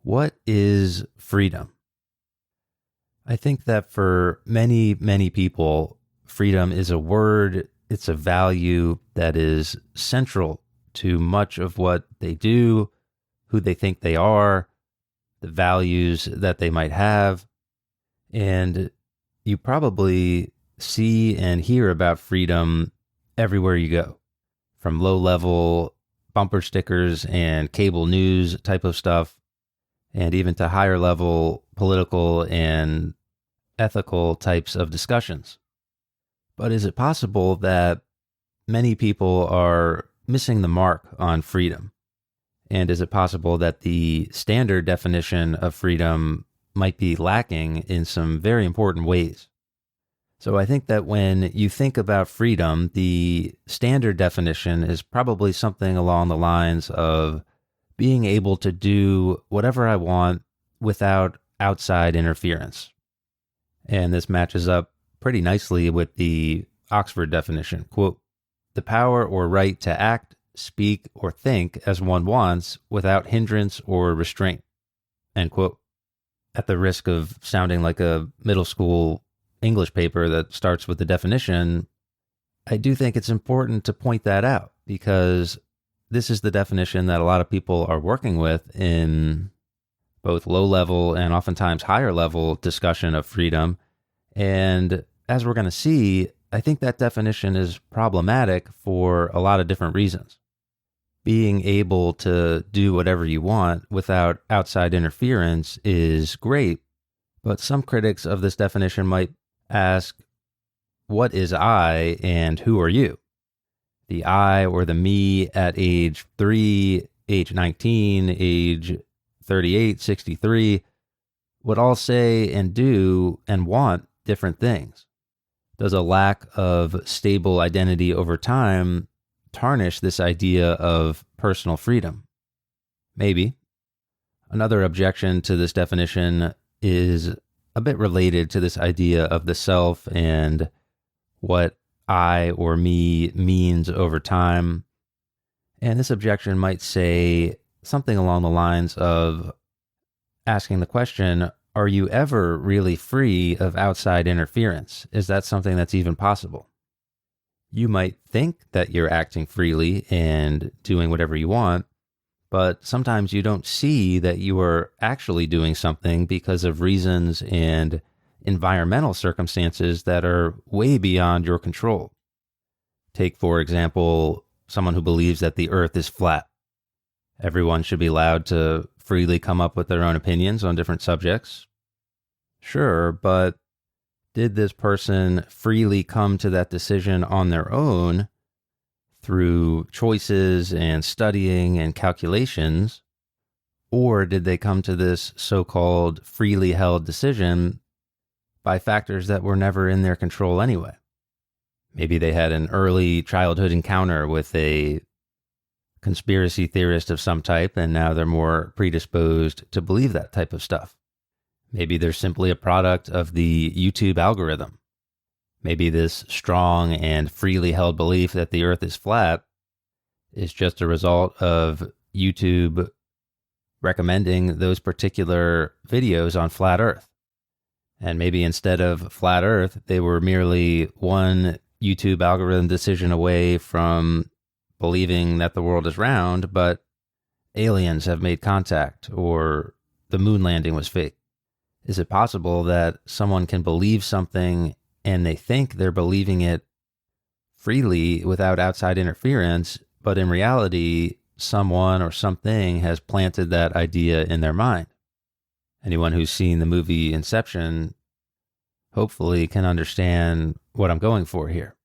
What is freedom? I think that for many, many people, freedom is a word, it's a value that is central to much of what they do, who they think they are, the values that they might have. And you probably see and hear about freedom everywhere you go, from low level bumper stickers and cable news type of stuff, and even to higher level political and ethical types of discussions. But is it possible that many people are missing the mark on freedom? And is it possible that the standard definition of freedom might be lacking in some very important ways? So I think that when you think about freedom, the standard definition is probably something along the lines of being able to do whatever I want without outside interference. And this matches up pretty nicely with the Oxford definition. Quote, the power or right to act, speak, or think as one wants without hindrance or restraint. End quote. At the risk of sounding like a middle school English paper that starts with the definition, I do think it's important to point that out because this is the definition that a lot of people are working with in both low level and oftentimes higher level discussion of freedom. And as we're going to see, I think that definition is problematic for a lot of different reasons. Being able to do whatever you want without outside interference is great, but some critics of this definition might ask, what is I and who are you? The I or the me at age 3, age 19, age 38, 63 would all say and do and want different things. Does a lack of stable identity over time tarnish this idea of personal freedom? Maybe. Another objection to this definition is a bit related to this idea of the self and what I or me means over time. And this objection might say something along the lines of asking the question, are you ever really free of outside interference? Is that something that's even possible? You might think that you're acting freely and doing whatever you want, but sometimes you don't see that you are actually doing something because of reasons and environmental circumstances that are way beyond your control. Take, for example, someone who believes that the earth is flat. Everyone should be allowed to freely come up with their own opinions on different subjects. Sure, but did this person freely come to that decision on their own through choices and studying and calculations, or did they come to this so-called freely held decision by factors that were never in their control anyway? Maybe they had an early childhood encounter with a conspiracy theorist of some type, and now they're more predisposed to believe that type of stuff. Maybe they're simply a product of the YouTube algorithm. Maybe this strong and freely held belief that the earth is flat is just a result of YouTube recommending those particular videos on flat earth. And maybe instead of flat earth, they were merely one YouTube algorithm decision away from believing that the world is round, but aliens have made contact or the moon landing was fake. Is it possible that someone can believe something and they think they're believing it freely without outside interference, but in reality, someone or something has planted that idea in their mind? Anyone who's seen the movie Inception hopefully can understand what I'm going for here.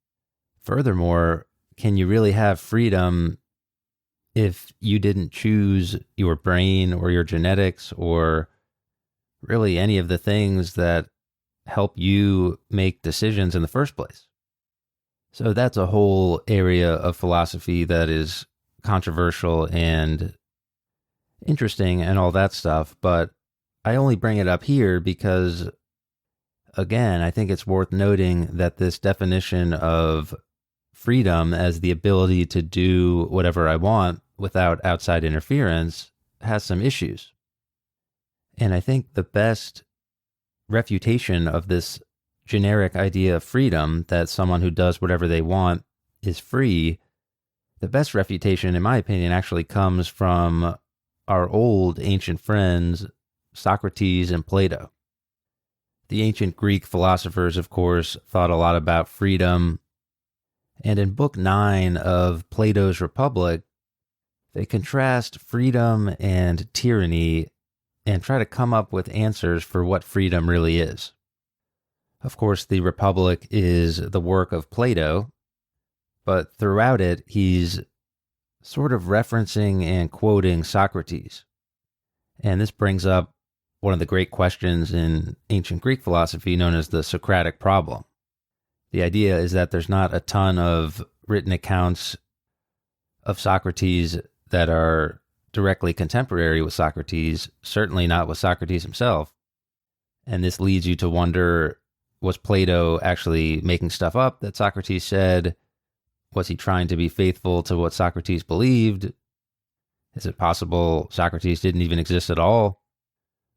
Furthermore, can you really have freedom if you didn't choose your brain or your genetics or really any of the things that help you make decisions in the first place? So that's a whole area of philosophy that is controversial and interesting and all that stuff, but I only bring it up here because, again, I think it's worth noting that this definition of freedom as the ability to do whatever I want without outside interference has some issues. And I think the best refutation of this generic idea of freedom, that someone who does whatever they want is free, the best refutation, in my opinion, actually comes from our old ancient friends, Socrates and Plato. The ancient Greek philosophers, of course, thought a lot about freedom. And in Book 9 of Plato's Republic, they contrast freedom and tyranny and try to come up with answers for what freedom really is. Of course, the Republic is the work of Plato, but throughout it, he's sort of referencing and quoting Socrates. And this brings up one of the great questions in ancient Greek philosophy known as the Socratic Problem. The idea is that there's not a ton of written accounts of Socrates that are directly contemporary with Socrates, certainly not with Socrates himself. And this leads you to wonder, was Plato actually making stuff up that Socrates said? Was he trying to be faithful to what Socrates believed? Is it possible Socrates didn't even exist at all?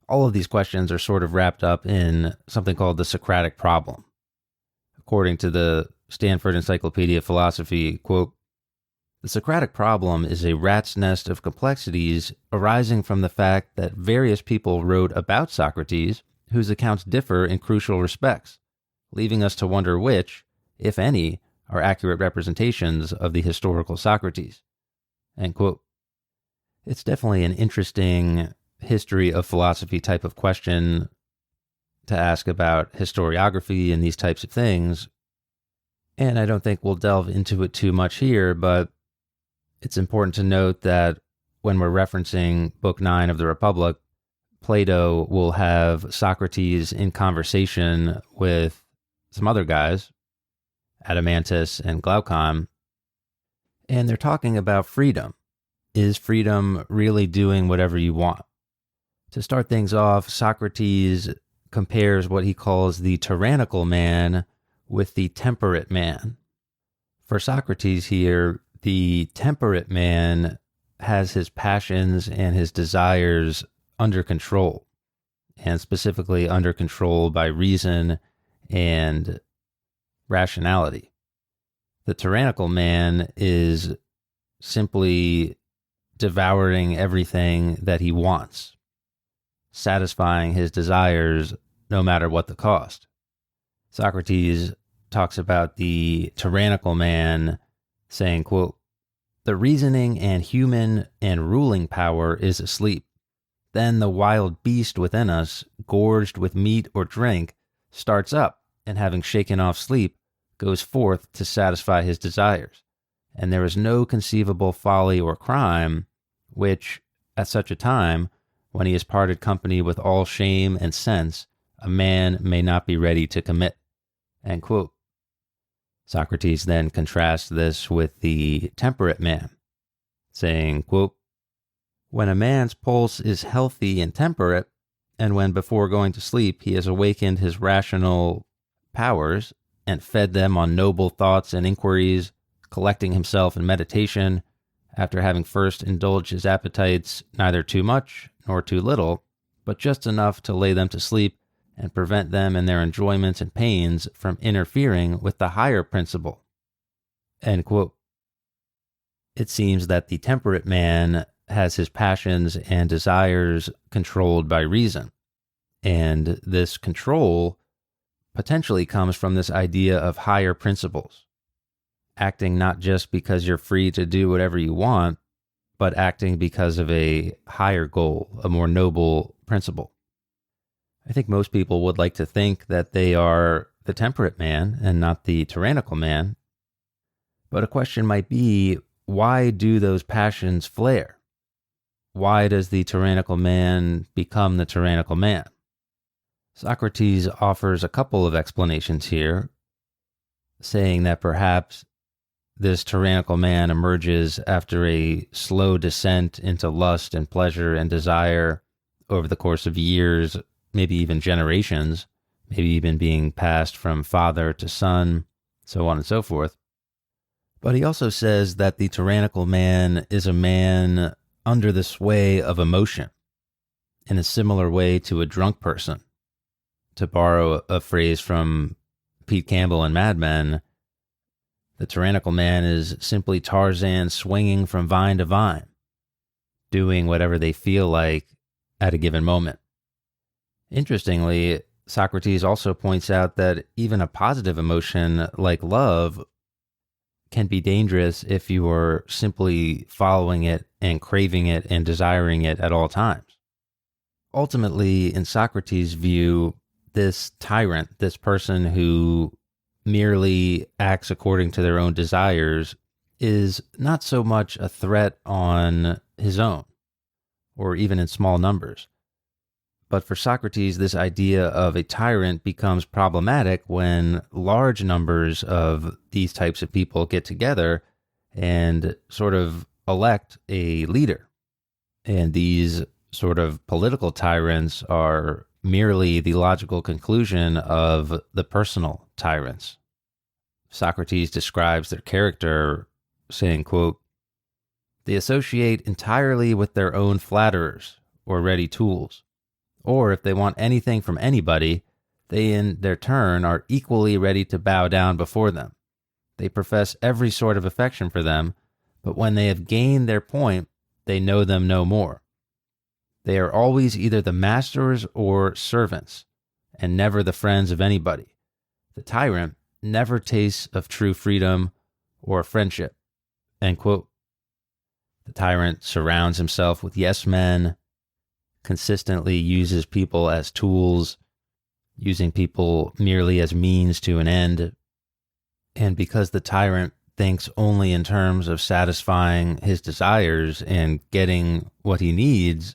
All of these questions are sort of wrapped up in something called the Socratic Problem. According to the Stanford Encyclopedia of Philosophy, quote, "The Socratic problem is a rat's nest of complexities arising from the fact that various people wrote about Socrates whose accounts differ in crucial respects, leaving us to wonder which, if any, are accurate representations of the historical Socrates." End quote. It's definitely an interesting history of philosophy type of question to ask about historiography and these types of things. And I don't think we'll delve into it too much here, but it's important to note that when we're referencing Book 9 of the Republic, Plato will have Socrates in conversation with some other guys, Adeimantus and Glaucon, and they're talking about freedom. Is freedom really doing whatever you want? To start things off, Socrates compares what he calls the tyrannical man with the temperate man. For Socrates here, the temperate man has his passions and his desires under control, and specifically under control by reason and rationality. The tyrannical man is simply devouring everything that he wants, satisfying his desires no matter what the cost. Socrates talks about the tyrannical man saying, quote, "The reasoning and human and ruling power is asleep. Then the wild beast within us, gorged with meat or drink, starts up, and having shaken off sleep, goes forth to satisfy his desires. And there is no conceivable folly or crime, which, at such a time, when he has parted company with all shame and sense, a man may not be ready to commit." End quote. Socrates then contrasts this with the temperate man, saying, quote, "When a man's pulse is healthy and temperate, and when before going to sleep he has awakened his rational powers and fed them on noble thoughts and inquiries, collecting himself in meditation, after having first indulged his appetites neither too much nor too little, but just enough to lay them to sleep and prevent them in their enjoyments and pains from interfering with the higher principle." End quote. It seems that the temperate man has his passions and desires controlled by reason, and this control potentially comes from this idea of higher principles, acting not just because you're free to do whatever you want, but acting because of a higher goal, a more noble principle. I think most people would like to think that they are the temperate man and not the tyrannical man. But a question might be, why do those passions flare? Why does the tyrannical man become the tyrannical man? Socrates offers a couple of explanations here, saying that perhaps this tyrannical man emerges after a slow descent into lust and pleasure and desire over the course of years, maybe even generations, maybe even being passed from father to son, so on and so forth. But he also says that the tyrannical man is a man under the sway of emotion. in a similar way to a drunk person. To borrow a phrase from Pete Campbell in Mad Men, the tyrannical man is simply Tarzan swinging from vine to vine, doing whatever they feel like at a given moment. Interestingly, Socrates also points out that even a positive emotion like love can be dangerous if you are simply following it and craving it and desiring it at all times. Ultimately, in Socrates' view, this tyrant, this person who merely acts according to their own desires, is not so much a threat on his own, or even in small numbers. But for Socrates, this idea of a tyrant becomes problematic when large numbers of these types of people get together and sort of elect a leader. And these sort of political tyrants are merely the logical conclusion of the personal tyrants. Socrates describes their character saying, quote, "They associate entirely with their own flatterers or ready tools. Or if they want anything from anybody, they in their turn are equally ready to bow down before them. They profess every sort of affection for them, but when they have gained their point, they know them no more. They are always either the masters or servants, and never the friends of anybody. The tyrant never tastes of true freedom or friendship." End quote. The tyrant surrounds himself with yes men, consistently uses people as tools, using people merely as means to an end. And because the tyrant thinks only in terms of satisfying his desires and getting what he needs,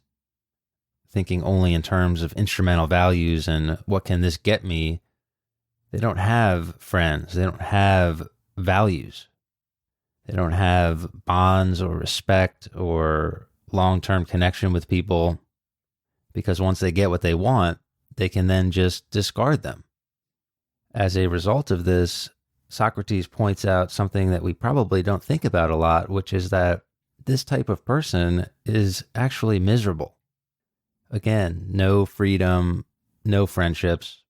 thinking only in terms of instrumental values and what can this get me, they don't have friends, they don't have values, they don't have bonds or respect or long-term connection with people. Because once they get what they want, they can then just discard them. As a result of this, Socrates points out something that we probably don't think about a lot, which is that this type of person is actually miserable. Again, no freedom, no friendships,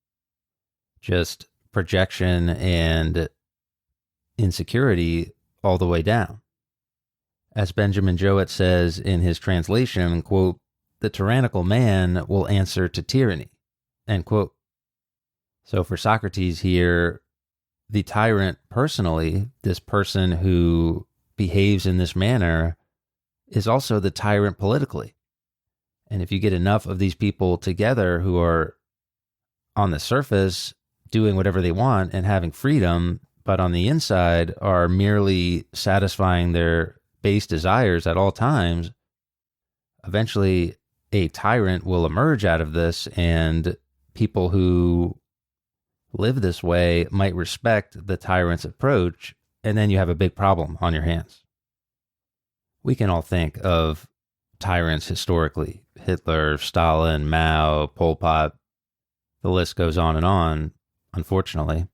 just projection and insecurity all the way down. As Benjamin Jowett says in his translation, quote, "The tyrannical man will answer to tyranny," end quote. So for Socrates here, the tyrant personally, this person who behaves in this manner, is also the tyrant politically. And if you get enough of these people together who are on the surface doing whatever they want and having freedom, but on the inside are merely satisfying their base desires at all times, eventually a tyrant will emerge out of this, and people who live this way might respect the tyrant's approach, and then you have a big problem on your hands. We can all think of tyrants historically: Hitler, Stalin, Mao, Pol Pot. The list goes on, unfortunately.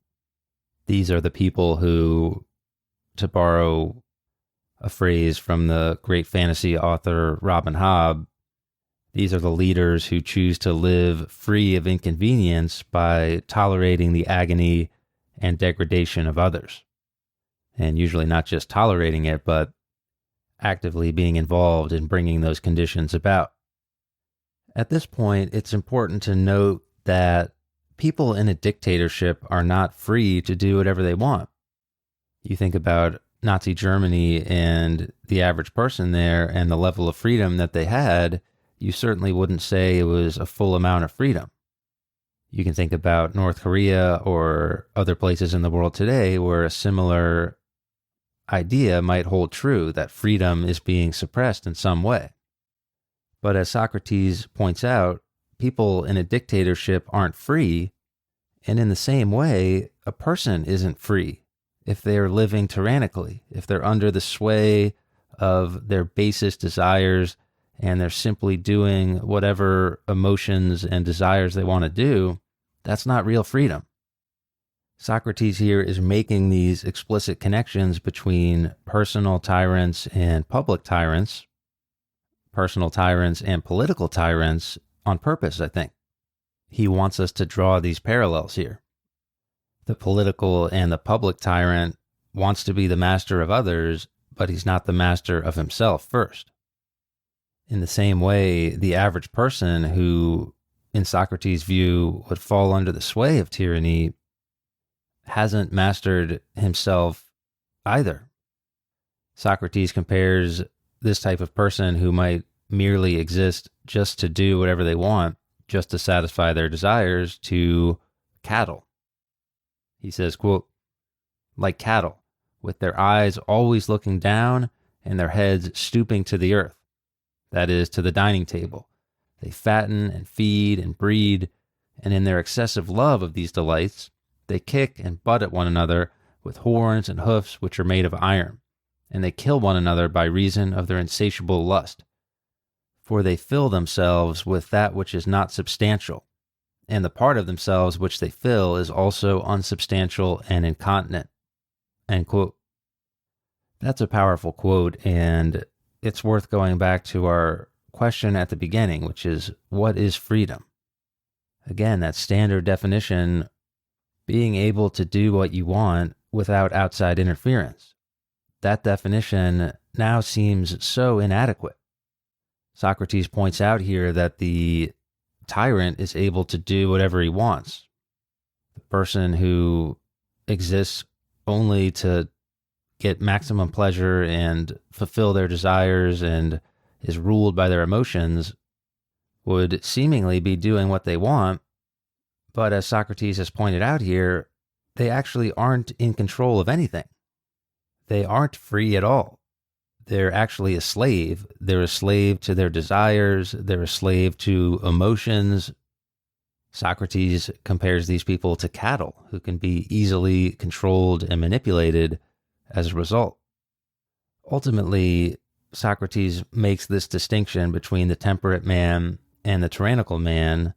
These are the people who, to borrow a phrase from the great fantasy author Robin Hobb, these are the leaders who choose to live free of inconvenience by tolerating the agony and degradation of others. And usually not just tolerating it, but actively being involved in bringing those conditions about. At this point, it's important to note that people in a dictatorship are not free to do whatever they want. You think about Nazi Germany and the average person there and the level of freedom that they had, you certainly wouldn't say it was a full amount of freedom. You can think about North Korea or other places in the world today where a similar idea might hold true, that freedom is being suppressed in some way. But as Socrates points out, people in a dictatorship aren't free, and in the same way, a person isn't free if they are living tyrannically, if they're under the sway of their basest desires and they're simply doing whatever emotions and desires they want to do. That's not real freedom. Socrates here is making these explicit connections between personal tyrants and public tyrants, personal tyrants and political tyrants on purpose, I think. He wants us to draw these parallels here. The political and the public tyrant wants to be the master of others, but he's not the master of himself first. In the same way, the average person who, in Socrates' view, would fall under the sway of tyranny hasn't mastered himself either. Socrates compares this type of person who might merely exist just to do whatever they want, just to satisfy their desires, to cattle. He says, quote, like cattle, with their eyes always looking down and their heads stooping to the earth, that is, to the dining table. They fatten and feed and breed, and in their excessive love of these delights, they kick and butt at one another with horns and hoofs which are made of iron, and they kill one another by reason of their insatiable lust. For they fill themselves with that which is not substantial, and the part of themselves which they fill is also unsubstantial and incontinent. End quote. That's a powerful quote, and it's worth going back to our question at the beginning, which is, what is freedom? Again, that standard definition, being able to do what you want without outside interference. That definition now seems so inadequate. Socrates points out here that the tyrant is able to do whatever he wants. The person who exists only to get maximum pleasure and fulfill their desires and is ruled by their emotions would seemingly be doing what they want, but as Socrates has pointed out here, they actually aren't in control of anything. They aren't free at all. They're actually a slave. They're a slave to their desires. They're a slave to emotions. Socrates compares these people to cattle who can be easily controlled and manipulated as a result. Ultimately, Socrates makes this distinction between the temperate man and the tyrannical man,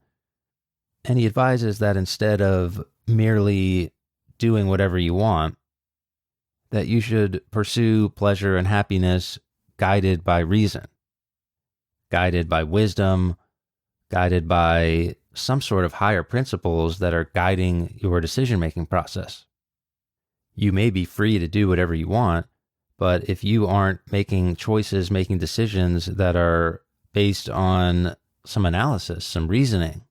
and he advises that instead of merely doing whatever you want, that you should pursue pleasure and happiness guided by reason, guided by wisdom, guided by some sort of higher principles that are guiding your decision-making process. You may be free to do whatever you want, but if you aren't making choices, making decisions that are based on some analysis, some reasoning,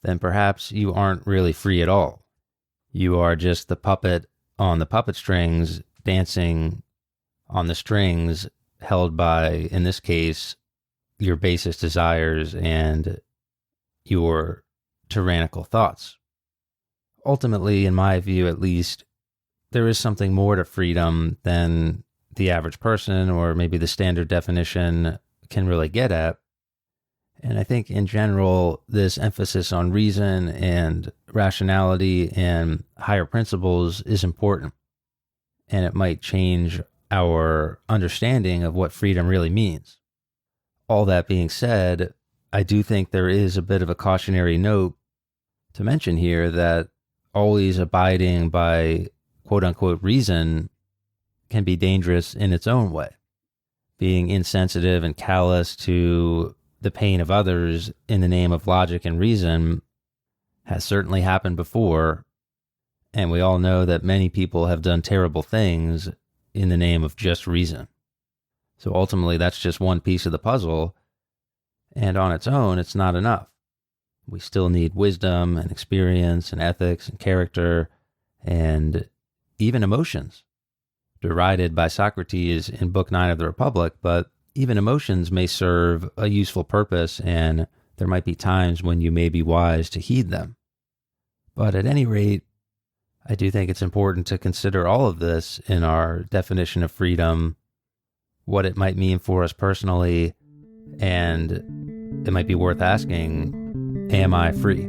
then perhaps you aren't really free at all. You are just the puppet on the puppet strings, dancing on the strings held by, in this case, your basest desires and your tyrannical thoughts. Ultimately, in my view at least, there is something more to freedom than the average person or maybe the standard definition can really get at. And I think in general, this emphasis on reason and rationality and higher principles is important. And it might change our understanding of what freedom really means. All that being said, I do think there is a bit of a cautionary note to mention here that always abiding by quote unquote reason can be dangerous in its own way. Being insensitive and callous to the pain of others in the name of logic and reason has certainly happened before, and we all know that many people have done terrible things in the name of just reason. So ultimately, that's just one piece of the puzzle, and on its own, it's not enough. We still need wisdom and experience and ethics and character and even emotions, derided by Socrates in Book 9 of the Republic, but even emotions may serve a useful purpose, and there might be times when you may be wise to heed them. But at any rate, I do think it's important to consider all of this in our definition of freedom, what it might mean for us personally, and it might be worth asking, am I free?